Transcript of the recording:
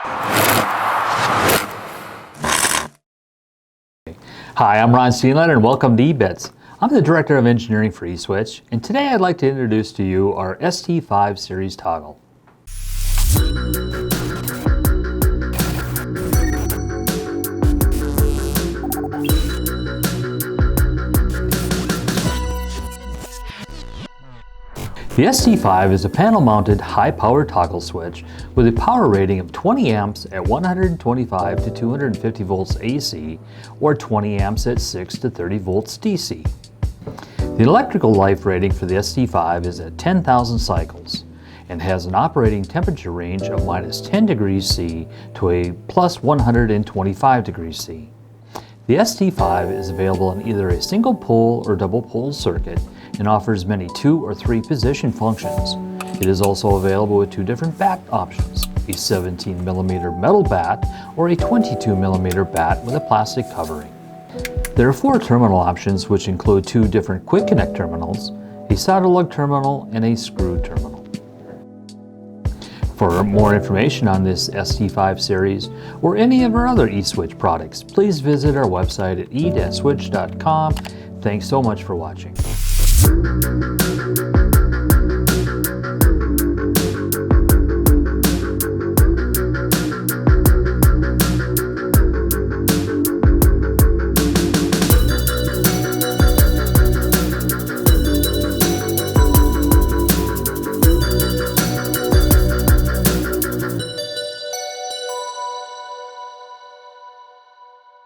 Hi, I'm Ron Steenland and welcome to eBits. I'm the Director of Engineering for eSwitch, and today I'd like to introduce to you our ST5 series toggle. The ST5 is a panel-mounted high-power toggle switch with a power rating of 20 amps at 125 to 250 volts AC or 20 amps at 6 to 30 volts DC. The electrical life rating for the ST5 is at 10,000 cycles and has an operating temperature range of minus 10 degrees C to a plus 125 degrees C. The ST5 is available in either a single pole or double pole circuit and offers many 2 or 3 position functions. It is also available with 2 different bat options, a 17mm metal bat or a 22mm bat with a plastic covering. There are 4 terminal options which include 2 different quick connect terminals, a solder lug terminal, and a screw terminal. For more information on this ST5 series or any of our other eSwitch products, please visit our website at e-switch.com. Thanks so much for watching.